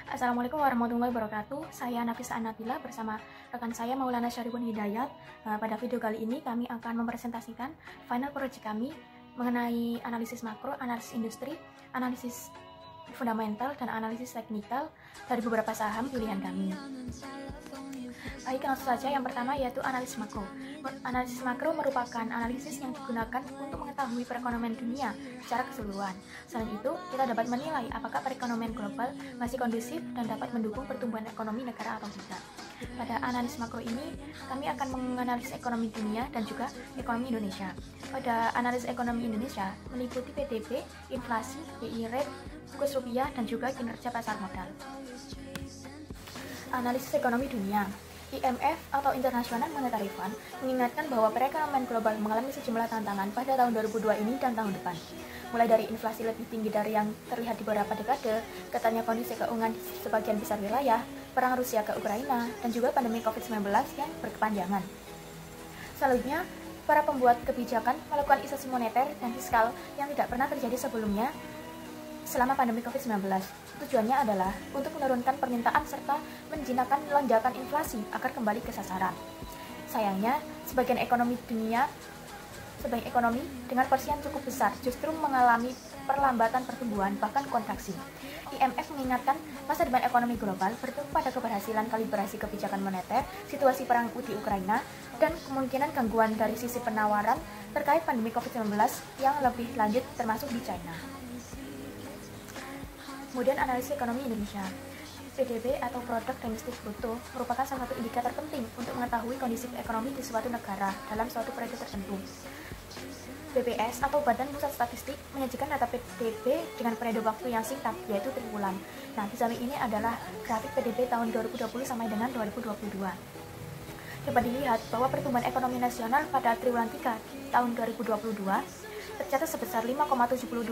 Assalamualaikum warahmatullahi wabarakatuh. Saya Nafisa Anabila bersama rekan saya Maulana Syarifun Hidayat. Pada video kali ini kami akan mempresentasikan final project kami mengenai analisis makro, analisis industri, analisis fundamental, dan analisis teknikal dari beberapa saham pilihan kami. Baik, langsung saja. Yang pertama yaitu analisis makro. Analisis makro merupakan analisis yang digunakan untuk mengetahui perekonomian dunia secara keseluruhan. Selain itu, kita dapat menilai apakah perekonomian global masih kondusif dan dapat mendukung pertumbuhan ekonomi negara atau tidak. Pada analisis makro ini, kami akan menganalisis ekonomi dunia dan juga ekonomi Indonesia. Pada analisis ekonomi Indonesia, meliputi PDB, inflasi, BI rate, kurs rupiah, dan juga kinerja pasar modal. Analisis ekonomi dunia. IMF atau International Monetary Fund mengingatkan bahwa perekonomian global mengalami sejumlah tantangan pada tahun 2002 ini dan tahun depan. Mulai dari inflasi lebih tinggi dari yang terlihat di beberapa dekade, ketatnya kondisi keuangan di sebagian besar wilayah, perang Rusia ke Ukraina, dan juga pandemi COVID-19 yang berkepanjangan. Selanjutnya, para pembuat kebijakan melakukan isolasi moneter dan fiskal yang tidak pernah terjadi sebelumnya selama pandemi COVID-19. Tujuannya adalah untuk menurunkan permintaan serta menjinakkan lonjakan inflasi agar kembali ke sasaran. Sayangnya, sebagian ekonomi dengan porsi yang cukup besar justru mengalami perlambatan pertumbuhan bahkan kontraksi. IMF mengingatkan masa depan ekonomi global bertumpu pada keberhasilan kalibrasi kebijakan moneter, situasi perang di Ukraina, dan kemungkinan gangguan dari sisi penawaran terkait pandemi COVID-19 yang lebih lanjut termasuk di China. Kemudian analisis ekonomi Indonesia. PDB atau Produk Domestik Bruto merupakan salah satu indikator penting untuk mengetahui kondisi ekonomi di suatu negara dalam suatu periode tertentu. BPS atau Badan Pusat Statistik menyajikan data PDB dengan periode waktu yang singkat, yaitu triwulan. Nah, di samping ini adalah grafik PDB tahun 2020 sampai dengan 2022. Dapat dilihat bahwa pertumbuhan ekonomi nasional pada triwulan 3 tahun 2022 tercatat sebesar 5,72%.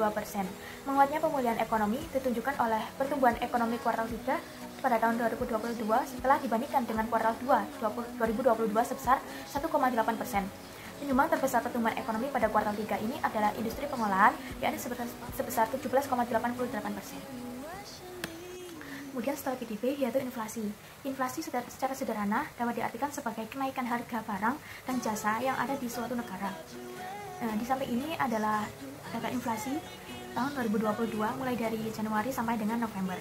Menguatnya pemulihan ekonomi ditunjukkan oleh pertumbuhan ekonomi kuartal 3 pada tahun 2022 setelah dibandingkan dengan kuartal 2 2022 sebesar 1,8%. Penyumbang terbesar pertumbuhan ekonomi pada kuartal 3 ini adalah industri pengolahan, yakni sebesar 17,88%. Kemudian setelah PDB yaitu inflasi. Inflasi secara sederhana dapat diartikan sebagai kenaikan harga barang dan jasa yang ada di suatu negara. Di samping ini adalah data inflasi tahun 2022 mulai dari Januari sampai dengan November.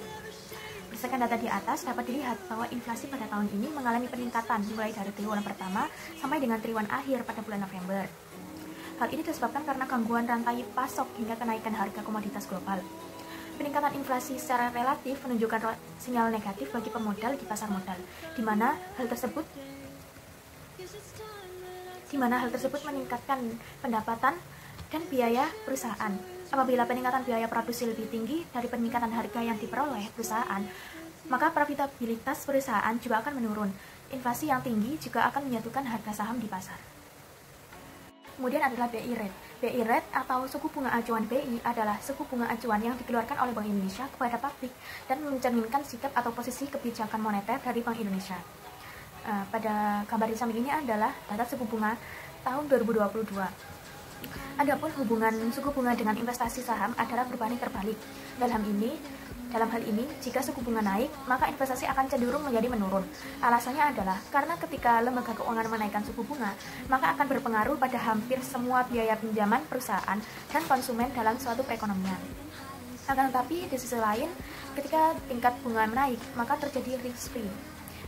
Berdasarkan data di atas dapat dilihat bahwa inflasi pada tahun ini mengalami peningkatan mulai dari triwulan pertama sampai dengan triwulan akhir pada bulan November. Hal ini disebabkan karena gangguan rantai pasok hingga kenaikan harga komoditas global. Peningkatan inflasi secara relatif menunjukkan sinyal negatif bagi pemodal di pasar modal, di mana hal tersebut meningkatkan pendapatan dan biaya perusahaan. Apabila peningkatan biaya produksi lebih tinggi dari peningkatan harga yang diperoleh perusahaan, maka profitabilitas perusahaan juga akan menurun. Inflasi yang tinggi juga akan menyatukan harga saham di pasar. Kemudian adalah BI rate. BI rate atau suku bunga acuan BI adalah suku bunga acuan yang dikeluarkan oleh Bank Indonesia kepada publik dan mencerminkan sikap atau posisi kebijakan moneter dari Bank Indonesia. Pada gambar di samping ini adalah data suku bunga tahun 2022. Adapun hubungan suku bunga dengan investasi saham adalah berbanding terbalik. Dalam hal ini, jika suku bunga naik, maka investasi akan cenderung menjadi menurun. Alasannya adalah karena ketika lembaga keuangan menaikkan suku bunga, maka akan berpengaruh pada hampir semua biaya pinjaman perusahaan dan konsumen dalam suatu perekonomian. Akan tetapi, di sisi lain, ketika tingkat bunga naik, maka terjadi risk free,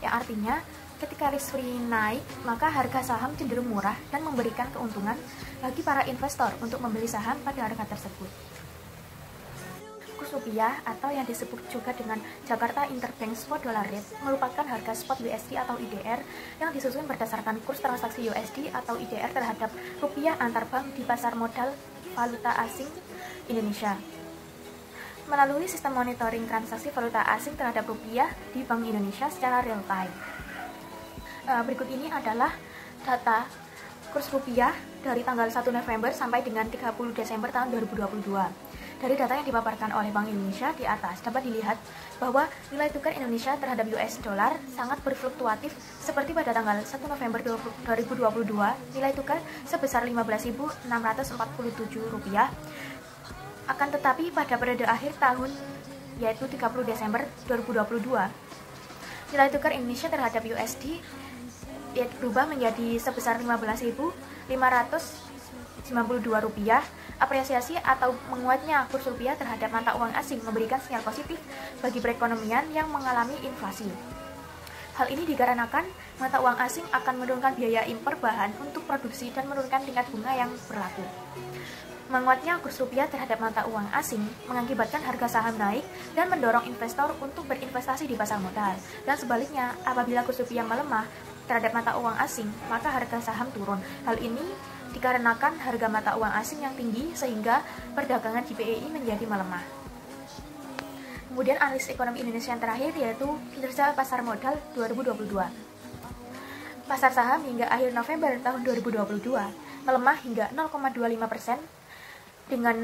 yang artinya ketika risk free naik, maka harga saham cenderung murah dan memberikan keuntungan bagi para investor untuk membeli saham pada harga tersebut. Kurs rupiah atau yang disebut juga dengan Jakarta Interbank Spot Dollar Rate merupakan harga spot USD atau IDR yang disusun berdasarkan kurs transaksi USD atau IDR terhadap rupiah antar bank di pasar modal valuta asing Indonesia. Melalui sistem monitoring transaksi valuta asing terhadap rupiah di Bank Indonesia secara real time. Berikut ini adalah data kurs rupiah dari tanggal 1 November sampai dengan 30 Desember tahun 2022. Dari data yang dipaparkan oleh Bank Indonesia di atas dapat dilihat bahwa nilai tukar Indonesia terhadap US dollar sangat berfluktuatif seperti pada tanggal 1 November 2022 nilai tukar sebesar Rp15.647. Akan tetapi pada periode akhir tahun yaitu 30 Desember 2022. Nilai tukar Indonesia terhadap USD berubah menjadi sebesar Rp15.592. Apresiasi atau menguatnya kurs rupiah terhadap mata uang asing memberikan sinyal positif bagi perekonomian yang mengalami inflasi. Hal ini dikarenakan mata uang asing akan menurunkan biaya impor bahan untuk produksi dan menurunkan tingkat bunga yang berlaku. Menguatnya kurs rupiah terhadap mata uang asing mengakibatkan harga saham naik dan mendorong investor untuk berinvestasi di pasar modal. Dan sebaliknya, apabila kurs rupiah melemah terhadap mata uang asing, maka harga saham turun. Hal ini dikarenakan harga mata uang asing yang tinggi sehingga perdagangan di BEI menjadi melemah. Kemudian analis ekonomi Indonesia yang terakhir yaitu kinerja pasar modal 2022. Pasar saham hingga akhir November tahun 2022 melemah hingga 0,25% dengan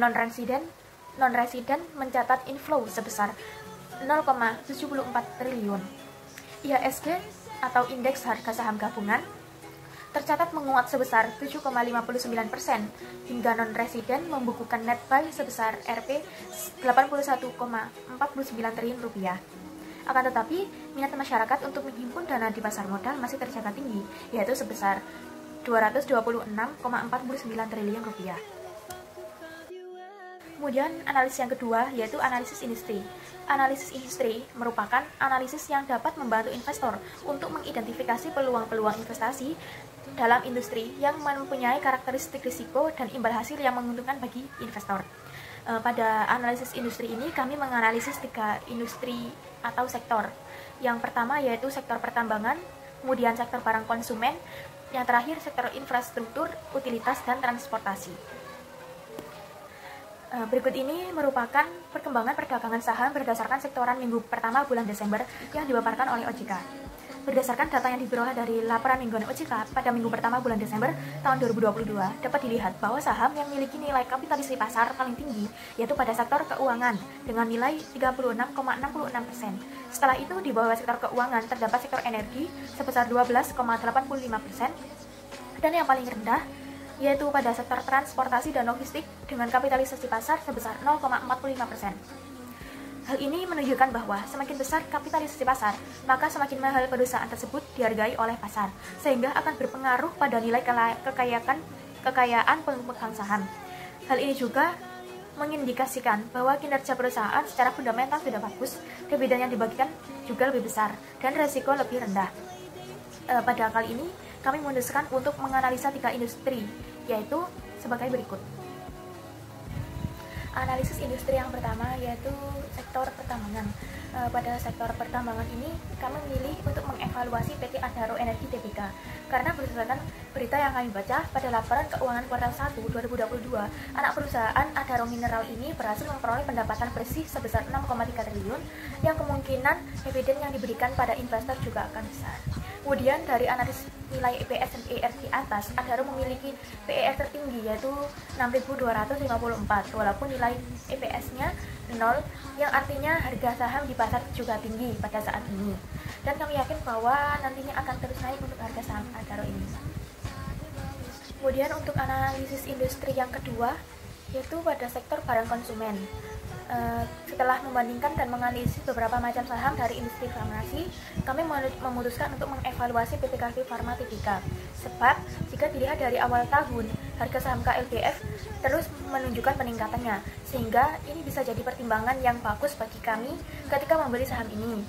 non-resident mencatat inflow sebesar 0,74 triliun. IHSG atau indeks harga saham gabungan tercatat menguat sebesar 7,59% hingga non-residen membukukan net buy sebesar Rp 81,49 triliun rupiah. Akan tetapi, minat masyarakat untuk menghimpun dana di pasar modal masih terjaga tinggi, yaitu sebesar 226,49 triliun rupiah. Kemudian analisis yang kedua yaitu analisis industri. Analisis industri merupakan analisis yang dapat membantu investor untuk mengidentifikasi peluang-peluang investasi dalam industri yang mempunyai karakteristik risiko dan imbal hasil yang menguntungkan bagi investor. Pada analisis industri ini kami menganalisis 3 industri atau sektor. Yang pertama yaitu sektor pertambangan, kemudian sektor barang konsumen, yang terakhir sektor infrastruktur, utilitas, dan transportasi. Berikut ini merupakan perkembangan perdagangan saham berdasarkan sektoran minggu pertama bulan Desember yang dipaparkan oleh OJK. Berdasarkan data yang diperoleh dari laporan mingguan OJK pada minggu pertama bulan Desember tahun 2022, dapat dilihat bahwa saham yang memiliki nilai kapitalisasi pasar paling tinggi yaitu pada sektor keuangan dengan nilai 36,66%. Setelah itu di bawah sektor keuangan terdapat sektor energi sebesar 12,85%, dan yang paling rendah yaitu pada sektor transportasi dan logistik dengan kapitalisasi pasar sebesar 0,45%. Hal ini menunjukkan bahwa semakin besar kapitalisasi pasar, maka semakin mahal perusahaan tersebut dihargai oleh pasar, sehingga akan berpengaruh pada nilai kekayaan pemegang saham. Hal ini juga mengindikasikan bahwa kinerja perusahaan secara fundamental sudah bagus, dividen yang dibagikan juga lebih besar, dan resiko lebih rendah. Pada kali ini, kami memutuskan untuk menganalisa 3 industri, yaitu sebagai berikut. Analisis industri yang pertama yaitu sektor pertambangan. Pada sektor pertambangan ini kami memilih untuk mengevaluasi PT Adaro Energi Tbk karena berdasarkan berita yang kami baca pada laporan keuangan kuartal 1 2022, anak perusahaan Adaro Mineral ini berhasil memperoleh pendapatan bersih sebesar 6,3 triliun yang kemungkinan dividen yang diberikan pada investor juga akan besar. Kemudian dari analisis nilai EPS dan PER di atas, Adaro memiliki PER tertinggi yaitu 6.254 walaupun nilai EPS-nya 0, yang artinya harga saham di pasar juga tinggi pada saat ini. Dan kami yakin bahwa nantinya akan terus naik untuk harga saham Adaro ini. Kemudian untuk analisis industri yang kedua yaitu pada sektor barang konsumen. Setelah membandingkan dan menganalisis beberapa macam saham dari industri farmasi, kami memutuskan untuk mengevaluasi PT Kalbe Farma Tbk. Sebab jika dilihat dari awal tahun, harga saham KLBF terus menunjukkan peningkatannya, sehingga ini bisa jadi pertimbangan yang bagus bagi kami ketika membeli saham ini.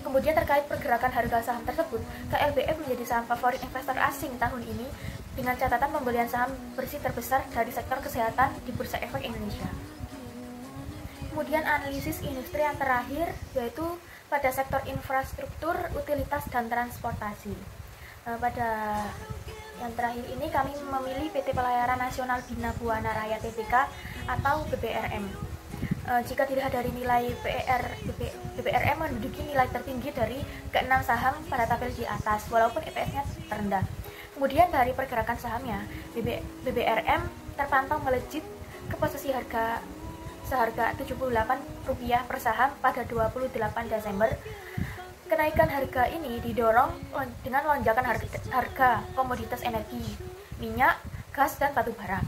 Kemudian terkait pergerakan harga saham tersebut, KLBF menjadi saham favorit investor asing tahun ini dengan catatan pembelian saham bersih terbesar dari sektor kesehatan di Bursa Efek Indonesia. Kemudian analisis industri yang terakhir yaitu pada sektor infrastruktur, utilitas, dan transportasi. Pada yang terakhir ini kami memilih PT Pelayaran Nasional Bina Buana Raya Tbk atau BBRM. Jika dilihat dari nilai BBRM menduduki nilai tertinggi dari ke-6 saham pada tabel di atas walaupun EPS-nya terendah. Kemudian dari pergerakan sahamnya, BBRM terpantau melejit ke posisi seharga Rp78 per saham pada 28 Desember. Kenaikan harga ini didorong dengan lonjakan harga komoditas energi, minyak, gas, dan batu bara.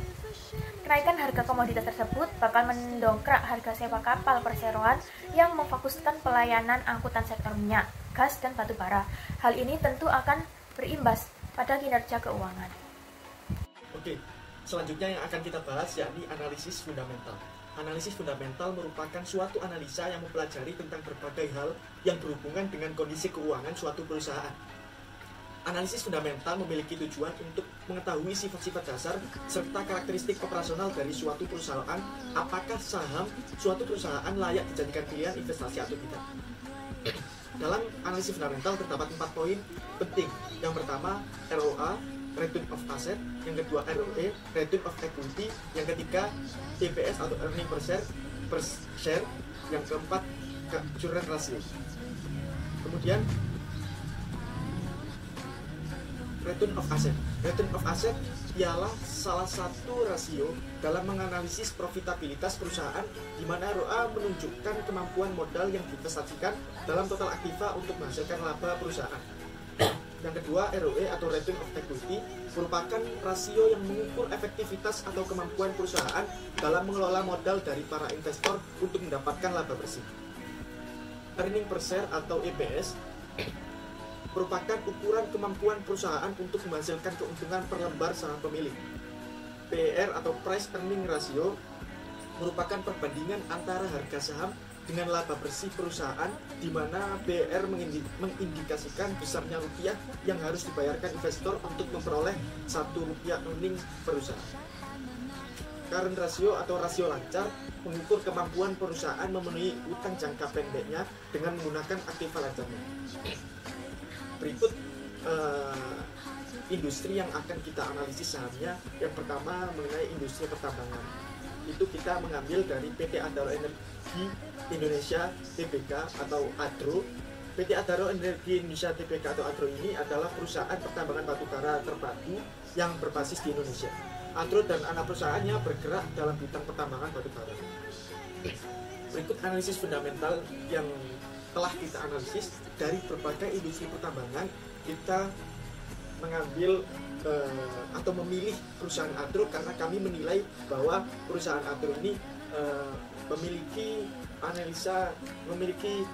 Kenaikan harga komoditas tersebut bakal mendongkrak harga sewa kapal perseroan yang memfokuskan pelayanan angkutan sektor minyak, gas, dan batu bara. Hal ini tentu akan berimbas pada kinerja keuangan. Oke, selanjutnya yang akan kita bahas yakni analisis fundamental. Analisis fundamental merupakan suatu analisa yang mempelajari tentang berbagai hal yang berhubungan dengan kondisi keuangan suatu perusahaan. Analisis fundamental memiliki tujuan untuk mengetahui sifat-sifat dasar serta karakteristik operasional dari suatu perusahaan, apakah saham suatu perusahaan layak dijadikan pilihan investasi atau tidak. Dalam analisis fundamental terdapat 4 poin penting. Yang pertama, ROA, Return of Asset. Yang kedua, ROE, Return of Equity. Yang ketiga, EPS atau Earning per share. Yang keempat, Current Ratio. Kemudian Return of Asset. Return of Asset ialah salah satu rasio dalam menganalisis profitabilitas perusahaan, di mana ROA menunjukkan kemampuan modal yang diinvestasikan dalam total aktiva untuk menghasilkan laba perusahaan. Yang kedua, ROE atau Return of Equity merupakan rasio yang mengukur efektivitas atau kemampuan perusahaan dalam mengelola modal dari para investor untuk mendapatkan laba bersih. Earning per share atau EPS merupakan ukuran kemampuan perusahaan untuk menghasilkan keuntungan per lembar saham pemilik. PER atau Price Earning Ratio merupakan perbandingan antara harga saham dengan laba bersih perusahaan, di mana PER mengindikasikan besarnya rupiah yang harus dibayarkan investor untuk memperoleh 1 rupiah earning perusahaan. Current Ratio atau rasio lancar mengukur kemampuan perusahaan memenuhi utang jangka pendeknya dengan menggunakan aktiva lancarnya. Berikut industri yang akan kita analisis sahamnya. Yang pertama mengenai industri pertambangan. Itu kita mengambil dari PT Adaro Energi Indonesia Tbk atau ADRO. PT Adaro Energi Indonesia Tbk atau ADRO ini adalah perusahaan pertambangan batubara terpadu yang berbasis di Indonesia. ADRO dan anak perusahaannya bergerak dalam bidang pertambangan batubara. Berikut analisis fundamental yang telah kita analisis dari berbagai industri pertambangan. Kita mengambil atau memilih perusahaan ADRO karena kami menilai bahwa perusahaan ADRO ini memiliki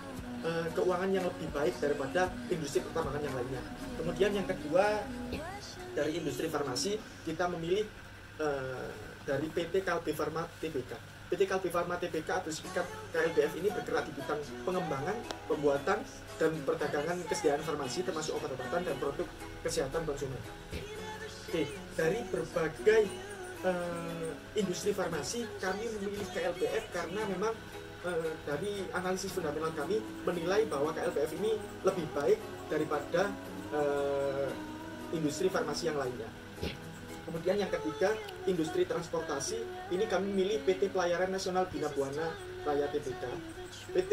keuangan yang lebih baik daripada industri pertambangan yang lainnya. Kemudian yang kedua, dari industri farmasi kita memilih dari PT Kalbe Farma Tbk. PT Kalbe Farma Tbk atau singkat KLBF ini bergerak di bidang pengembangan, pembuatan, dan perdagangan kesediaan farmasi termasuk obat-obatan dan produk kesehatan konsumen. Oke, dari berbagai industri farmasi kami memilih KLBF karena memang dari analisis fundamental kami menilai bahwa KLBF ini lebih baik daripada industri farmasi yang lainnya. Kemudian yang ketiga, industri transportasi. Ini kami milih PT Pelayaran Nasional Bina Buana Raya Tbk. PT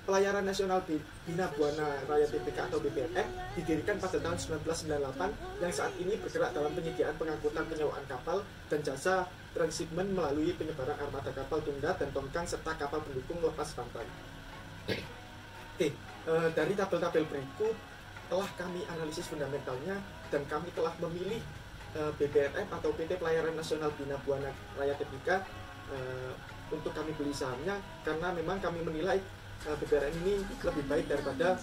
Pelayaran Nasional Bina Buana Raya Tbk atau BPNR didirikan pada tahun 1998 yang saat ini bergerak dalam penyediaan pengangkutan penyewaan kapal dan jasa transshipment melalui penyebaran armada kapal tunggal dan tongkang serta kapal pendukung lepas pantai. Oke, dari tabel-tabel berikut telah kami analisis fundamentalnya dan kami telah memilih BPRF atau PT Pelayaran Nasional Bina Buana Raya Tbk untuk kami beli sahamnya karena memang kami menilai BPRN ini lebih baik daripada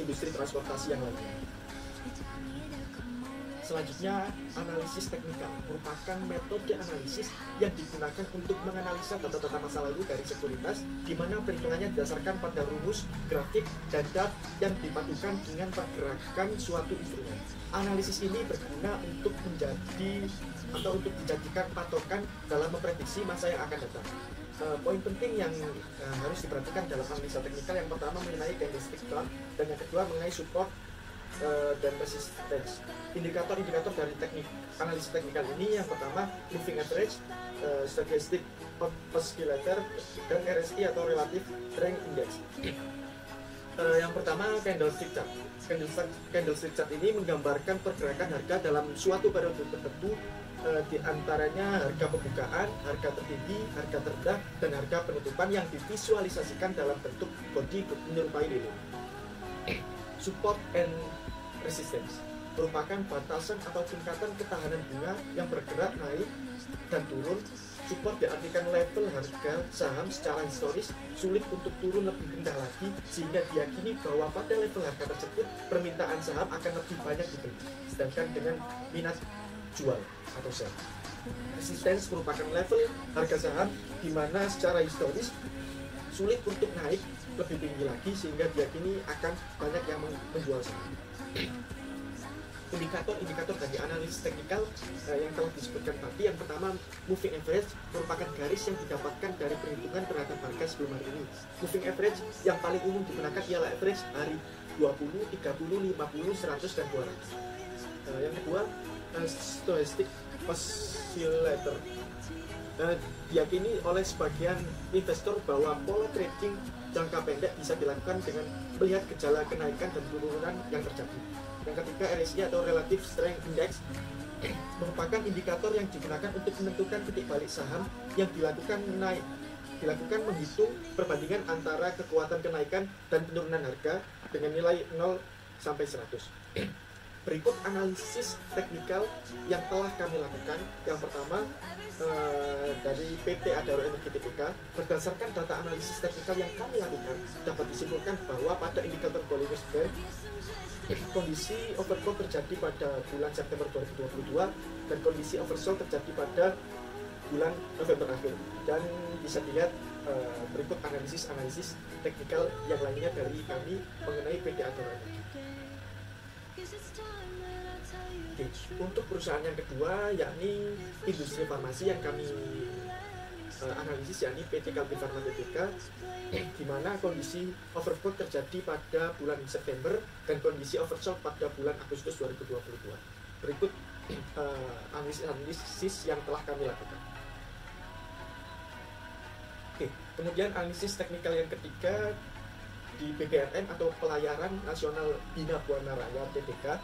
industri transportasi yang lainnya. Selanjutnya, analisis teknikal merupakan metode analisis yang digunakan untuk menganalisa data-data masa lalu dari sekuritas, di mana perhitungannya didasarkan pada rumus, grafik, dan data yang dipadukan dengan pergerakan suatu instrumen. Analisis ini berguna untuk untuk dijadikan patokan dalam memprediksi masa yang akan datang. Poin penting yang harus diperhatikan dalam analisa teknikal yang pertama mengenai candlestick chart dan yang kedua mengenai support dan resistance. Indikator-indikator dari analisis teknikal ini yang pertama moving average, stochastic oscillator, dan RSI atau relative strength index. Yang pertama candlestick chart. Candlestick chart ini menggambarkan pergerakan harga dalam suatu periode tertentu, di antaranya harga pembukaan, harga tertinggi, harga terendah, dan harga penutupan yang divisualisasikan dalam bentuk body menyerupai lilin. Support and resistance. merupakan batasan atau tingkatan ketahanan bunga yang bergerak naik dan turun. Support diartikan level harga saham secara historis sulit untuk turun lebih rendah lagi, sehingga diyakini bahwa pada level harga tersebut permintaan saham akan lebih banyak dibeli, sedangkan dengan minat jual atau sell. Resistance merupakan level harga saham di mana secara historis sulit untuk naik lebih tinggi lagi, sehingga diyakini akan banyak yang menjual saham. Indikator bagi analisis teknikal yang telah disebutkan tadi, yang pertama moving average merupakan garis yang didapatkan dari perhitungan terhadap harga sebelum hari ini. Moving average yang paling umum digunakan ialah average hari 20, 30, 50, 100, dan 200. Yang kedua, stochastic oscillator. Diyakini oleh sebagian investor bahwa pola trading jangka pendek bisa dilakukan dengan melihat gejala kenaikan dan penurunan yang terjadi. Yang ketiga, RSI atau Relative Strength Index merupakan indikator yang digunakan untuk menentukan titik balik saham yang dilakukan menghitung perbandingan antara kekuatan kenaikan dan penurunan harga dengan nilai 0 sampai 100. Berikut analisis teknikal yang telah kami lakukan. Yang pertama, dari PT Adaro Energi Tbk, berdasarkan data analisis teknikal yang kami lakukan, dapat disimpulkan bahwa pada indikator Bollinger Band, kondisi overbought terjadi pada bulan September 2022 dan kondisi oversold terjadi pada bulan November akhir. Dan bisa dilihat berikut analisis teknikal yang lainnya dari kami mengenai PT Adaro Energi. Untuk perusahaan yang kedua, yakni industri farmasi yang kami analisis, yakni PT Kalbe Farma Tbk, di mana kondisi overbought terjadi pada bulan September dan kondisi oversold pada bulan Agustus 2022. Berikut analisis yang telah kami lakukan. Kemudian analisis teknikal yang ketiga di PBNM atau Pelayaran Nasional Bina Buana Raya Tbk.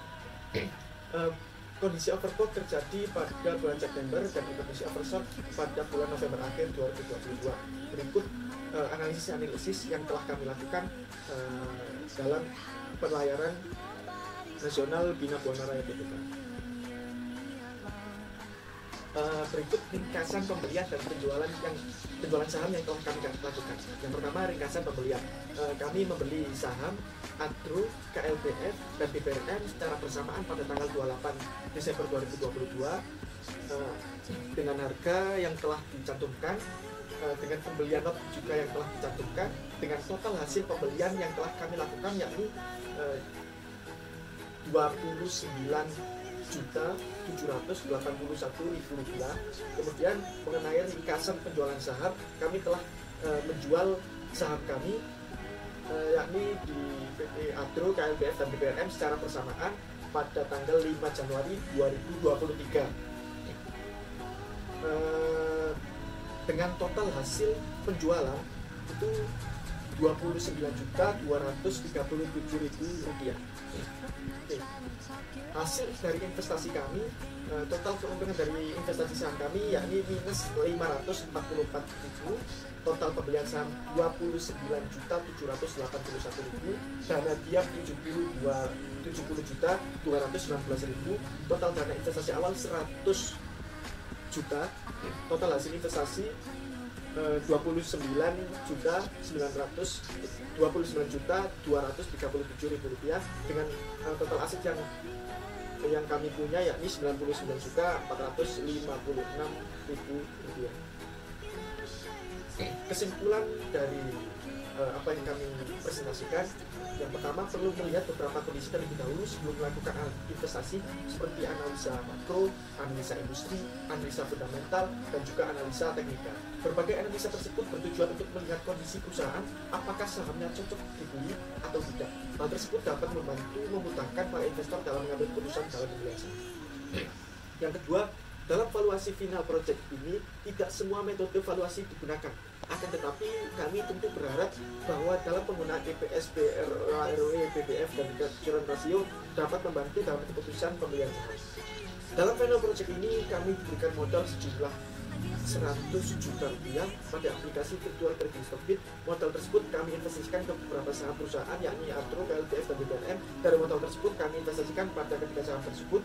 Kondisi overbought terjadi pada bulan September dan kondisi oversold pada bulan November akhir 2022. Berikut analisis yang telah kami lakukan dalam Pelayaran Nasional Bina Buana Raya Tbk. Berikut ringkasan pembelian dan penjualan saham yang telah kami lakukan. Yang pertama, ringkasan pembelian. Kami membeli saham Adro, KLBF, dan BBRM secara bersamaan pada tanggal 28 Desember 2022 dengan harga yang telah dicantumkan, dengan pembelian lot juga yang telah dicantumkan, dengan total hasil pembelian yang telah kami lakukan yakni 29.781.000 rupiah. Kemudian mengenai ringkasan penjualan saham, kami telah menjual saham kami yakni di PT Adro, KLBF, dan BBRM secara bersamaan pada tanggal 5 Januari 2023 dengan total hasil penjualan itu 29.237.000 rupiah. Hasil dari investasi kami, total keuntungan dari investasi saham kami yakni minus 544.000, total pembelian saham 29.781.000, dana diam 70.219.000, total dana investasi awal 100 juta, total hasil investasi 29.237.000 rupiah, dengan total aset yang kami punya yakni 99.456.000 rupiah. Kesimpulan dari apa yang kami presentasikan, yang pertama perlu melihat beberapa kondisi terlebih dahulu sebelum melakukan investasi, seperti analisa makro, analisa industri, analisa fundamental, dan juga analisa teknikal. Berbagai analisa tersebut bertujuan untuk melihat kondisi perusahaan, apakah sahamnya cocok dibeli atau tidak. Hal tersebut dapat membantu memudahkan para investor dalam mengambil keputusan dalam memilih saham. Yang kedua, dalam valuasi final project ini, tidak semua metode valuasi digunakan. Akan tetapi, kami tentu berharap bahwa dalam penggunaan EPS, ROE, PBF, dan current ratio dapat membantu dalam keputusan pembelian saham. Dalam final project ini, kami diberikan modal sejumlah 100 juta rupiah pada aplikasi virtual trading Stockbit. Modal tersebut kami investasikan ke beberapa saham perusahaan yakni Artro, KLTF, dan BBNM. Dari modal tersebut kami investasikan pada ketiga saham tersebut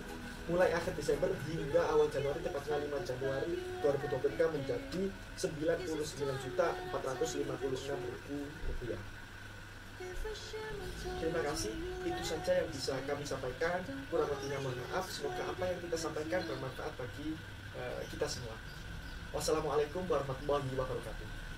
mulai akhir Desember hingga awal Januari, tepatnya 5 Januari 2023 menjadi Rp99.456.000. Terima kasih, itu saja yang bisa kami sampaikan. Kurang lebihnya mohon maaf. Semoga apa yang kita sampaikan bermanfaat bagi kita semua. Wassalamualaikum warahmatullahi wabarakatuh.